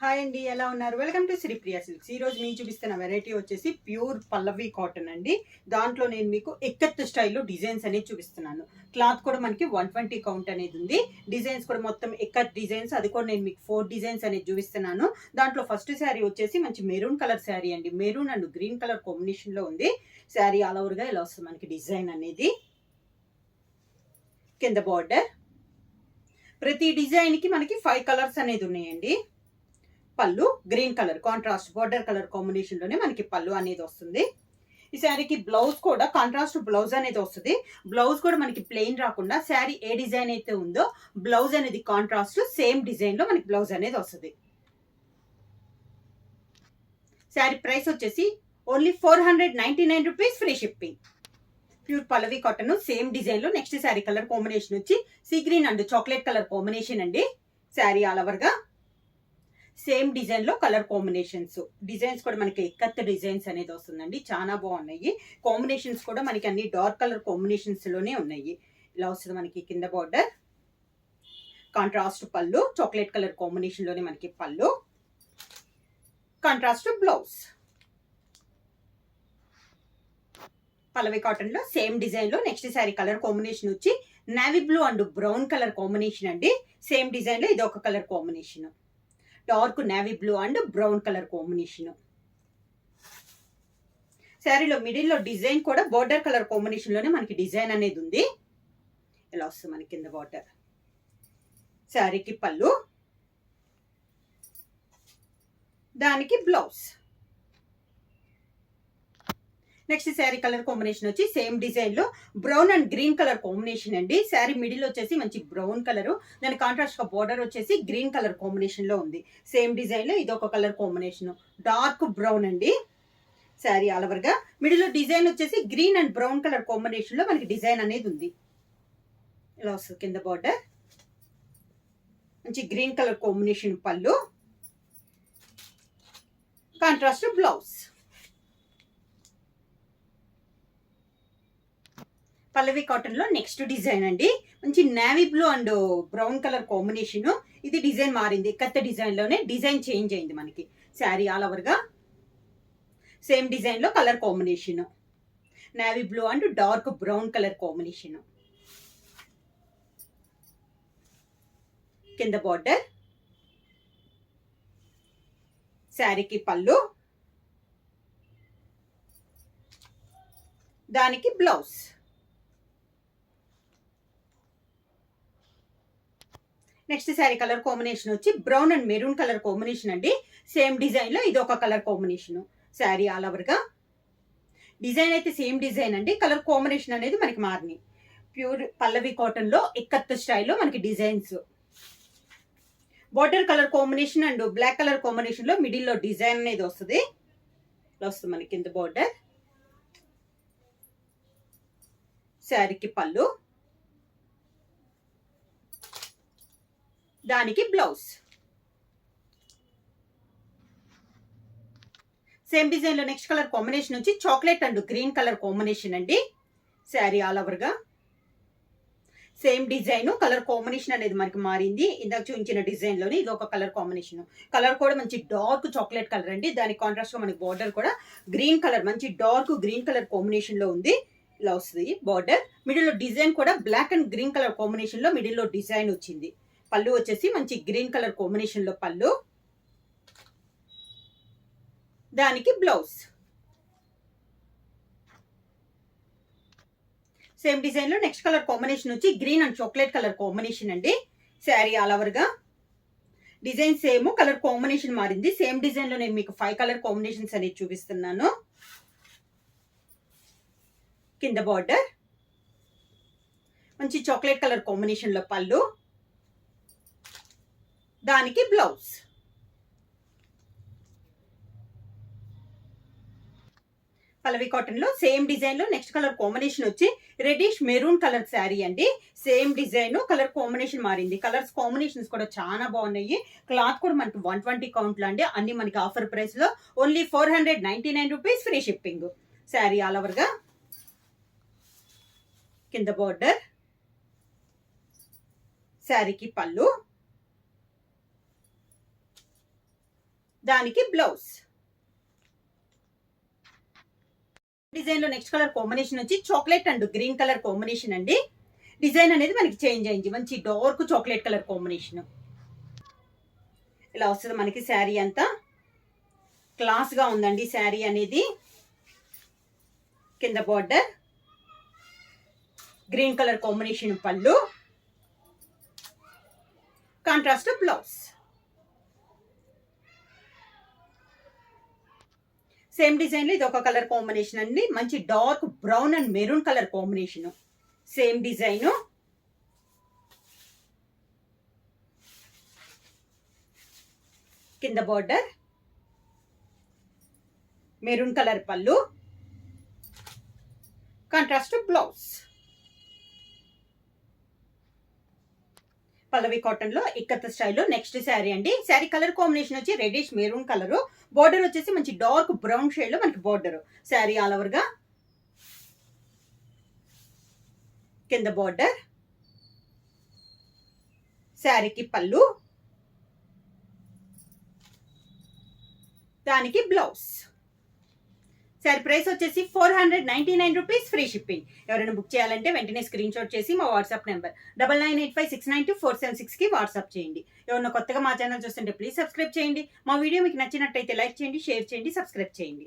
Hi అండి, ఎలా ఉన్నారు? Welcome to Sripriya silks. ఈ రోజు నేను చూపిస్తున్న వెరైటీ వచ్చేసి ప్యూర్ పల్లవి కాటన్ అండి. దాంట్లో నేను మీకు ఎక్కత్ స్టైల్లో డిజైన్స్ అనేది చూపిస్తున్నాను. క్లాత్ కూడా మనకి 120 కౌంట్ అనేది ఉంది. డిజైన్స్ కూడా మొత్తం ఎక్కత్ డిజైన్స్, అది కూడా నేను మీకు 4 డిజైన్స్ అనేది చూపిస్తున్నాను. దాంట్లో ఫస్ట్ శారీ వచ్చేసి మంచి మెరూన్ కలర్ శారీ అండి. Maroon and green colour combination లో ఉంది. శారీ ఆల్ ఓవర్ గా ఇలా వస్తుంది మనకి డిజైన్ అనేది. కింద బార్డర్, ప్రతి డిజైన్ కి మనకి 5 కలర్స్ అనేది ఉన్నాయండి. పళ్ళు green colour contrast border colour combination లోనే మనకి పళ్ళు అనేది వస్తుంది. ఈ శారీకి బ్లౌజ్ కూడా కాంట్రాస్ట్ బ్లౌజ్ అనేది వస్తుంది. బ్లౌజ్ కూడా మనకి ప్లెయిన్ రాకుండా శారీ ఏ డిజైన్ అయితే ఉందో బ్లౌజ్ అనేది కాంట్రాస్ట్ సేమ్ డిజైన్ లో మనకి బ్లౌజ్ అనేది వస్తుంది. శారీ ప్రైస్ వచ్చేసి only 499 rupees, free shipping. Pure Pallavi cotton same design లో నెక్స్ట్ శారీ కలర్ కాంబినేషన్ వచ్చి sea green and chocolate colour combination అండి. శారీ ఆల్ ఓవర్ గా సేమ్ డిజైన్ లో కలర్ కాంబినేషన్స్. డిజైన్స్ కూడా మనకి ఎక్కత్ డిజైన్స్ అనేది వస్తుందండి. చాలా బాగున్నాయి. కాంబినేషన్స్ కూడా మనకి అన్ని డార్క్ కలర్ కాంబినేషన్స్ లోనే ఉన్నాయి. ఇలా వస్తుంది మనకి కింద బార్డర్, కాంట్రాస్ట్ పళ్ళు చాక్లెట్ కలర్ కాంబినేషన్ లోనే మనకి పళ్ళు, కాంట్రాస్ట్ బ్లౌజ్. పల్లవి కాటన్ లో సేమ్ డిజైన్ లో నెక్స్ట్ శారీ కలర్ కాంబినేషన్ వచ్చి navy blue and brown colour combination అండి. సేమ్ డిజైన్ లో ఇది ఒక colour combination, dark navy blue and brown colour combination. శారీలో మిడిల్ లో డిజైన్ కూడా బోర్డర్ కలర్ కాంబినేషన్ లోనే మనకి డిజైన్ అనేది ఉంది. ఇలా వస్తుంది మనకి కింద బార్డర్. శారీకి పళ్ళు, దానికి blouse. Next sari colour combination వచ్చి సేమ్ డిజైన్ లో brown and green colour combination అండి. శారీ మిడిల్ వచ్చేసి మంచి బ్రౌన్ కలర్, దాని కాంట్రాస్ట్ గా బార్డర్ వచ్చేసి గ్రీన్ కలర్ కాంబినేషన్ లో ఉంది. సేమ్ డిజైన్ లో ఇది ఒక కలర్ కాంబినేషన్, డార్క్ బ్రౌన్ అండి. శారీ ఆల్ ఓవర్ గా మిడిల్ లో డిజైన్ వచ్చేసి green and brown colour combination లో మనకి డిజైన్ అనేది ఉంది. ఇలా వస్తుంది కింద బార్డర్, మంచి గ్రీన్ కలర్ కాంబినేషన్ పళ్ళు, కాంట్రాస్ట్ బ్లౌజ్. పల్లవి కాటన్ లో నెక్స్ట్ డిజైన్ అండి. మంచి navy blue and brown colour combination. ఇది డిజైన్ మారింది, కొత్త డిజైన్ లోనే డిజైన్ చేంజ్ అయింది మనకి. శారీ ఆల్ ఓవర్ గా సేమ్ డిజైన్ లో colour combination navy blue and dark brown colour combination. కింద బార్డర్, శారీకి పళ్ళు, దానికి blouse. Next sari colour combination వచ్చి brown and maroon colour combination అండి. సేమ్ డిజైన్ లో ఇది ఒక colour combination. Sari all over గా డిజైన్ అయితే సేమ్ డిజైన్ అండి, కలర్ కాంబినేషన్ అనేది మనకి మారినాయి. ప్యూర్ పల్లవి కాటన్ లో ఎక్కత్ స్టైల్లో మనకి designs. Border colour combination and black colour combination లో మిడిల్ లో డిజైన్ అనేది వస్తుంది. ఇలా వస్తుంది మనకి కింద బార్డర్. శారీకి పళ్ళు, దానికి బ్లౌజ్. సేమ్ డిజైన్ లో నెక్స్ట్ కలర్ కాంబినేషన్ వచ్చి chocolate and green colour combination అండి. శారీ ఆల్ ఓవర్ గా సేమ్ డిజైన్, కలర్ కాంబినేషన్ అనేది మనకి మారింది. ఇందాక చూపించిన డిజైన్ లోని ఇది ఒక కలర్ కాంబినేషన్. కలర్ కూడా మంచి డార్క్ చాక్లెట్ కలర్ అండి. దాని కాంట్రాస్ట్ గా మనకి బార్డర్ కూడా గ్రీన్ కలర్, మంచి డార్క్ గ్రీన్ కలర్ కాంబినేషన్ లో ఉంది. ఇలా వస్తుంది బార్డర్. మిడిల్ లో డిజైన్ కూడా black and green colour combination లో మిడిల్ లో డిజైన్ వచ్చింది. పళ్ళు వచ్చేసి మంచి గ్రీన్ కలర్ కాంబినేషన్ లో పళ్ళు, దానికి బ్లౌజ్. సేమ్ డిజైన్ లో నెక్స్ట్ కలర్ కాంబినేషన్ వచ్చి green and chocolate colour combination అండి. శారీ ఆల్ ఓవర్ గా డిజైన్ సేమ్, కలర్ కాంబినేషన్ మారింది. సేమ్ డిజైన్ లో నేను మీకు 5 కలర్ కాంబినేషన్స్ అనేది చూపిస్తున్నాను. కింద బార్డర్, మంచి చాక్లెట్ కలర్ కాంబినేషన్ లో పళ్ళు, దానికి బ్లౌజ్. పల్లవి కాటన్ లో సేమ్ డిజైన్ లో నెక్స్ట్ కలర్ కాంబినేషన్ వచ్చి రెడ్డిష్ మెరూన్ కలర్ శారీ అండి. సేమ్ డిజైన్, కలర్ కాంబినేషన్ మారింది. కలర్స్ కాంబినేషన్స్ కూడా చాలా బాగున్నాయి. క్లాత్ కూడా మనకి 120 కౌంట్ లో అండి. అన్ని మనకి ఆఫర్ ప్రైస్ లో only 499 rupees, free shipping. Sari all over గా కింద బార్డర్, శారీకి పళ్ళు, దానికి బ్లౌజ్. డిజైన్ లో నెక్స్ట్ కలర్ కాంబినేషన్ వచ్చి chocolate and green colour combination అండి. డిజైన్ అనేది మనకి చేంజ్ అయింది, మంచి డార్క్ చాక్లెట్ కలర్ కాంబినేషన్. ఇలా వస్తుంది మనకి శారీ అంతా. క్లాస్ గా ఉందండి శారీ అనేది. కింద బార్డర్, గ్రీన్ కలర్ కాంబినేషన్ పళ్ళు, కాంట్రాస్ట్ బ్లౌజ్. సేమ్ డిజైన్ లో ఇది ఒక కలర్ కాంబినేషన్ అండి, మంచి dark brown and maroon colour combination. Same design. కింద బార్డర్, మెరూన్ కలర్ పళ్ళు, కాంట్రాస్ట్ బ్లౌజ్. పల్లవి కాటన్ లో ఇక్కత్ స్టైల్లో నెక్స్ట్ శారీ అండి. శారీ కలర్ కాంబినేషన్ వచ్చి రెడిష్ మెరూన్ కలర్, బార్డర్ వచ్చేసి మంచి డార్క్ బ్రౌన్ షేడ్ లో మనకి బార్డర్. శారీ ఆల్ ఓవర్ గా. కింద బార్డర్, శారీకి పళ్ళు, దానికి బ్లౌజ్. శారీ ప్రైస్ వచ్చేసి 499 రూపీస్, ఫ్రీ షిప్పింగ్. ఎవరైనా బుక్ చేయాలంటే వెంటనే స్క్రీన్ షాట్ చేసి మా వాట్సాప్ నెంబర్ 9985692476 కి వాట్సాప్ చేయండి. ఎవరైనా కొత్తగా మా ఛానల్ చూస్తుంటే ప్లీజ్ సబ్స్క్రైబ్ చేయండి. మా వీడియో మీకు నచ్చినట్టయితే లైక్ చేయండి, షేర్ చేయండి, సబ్స్క్రైబ్ చేయండి.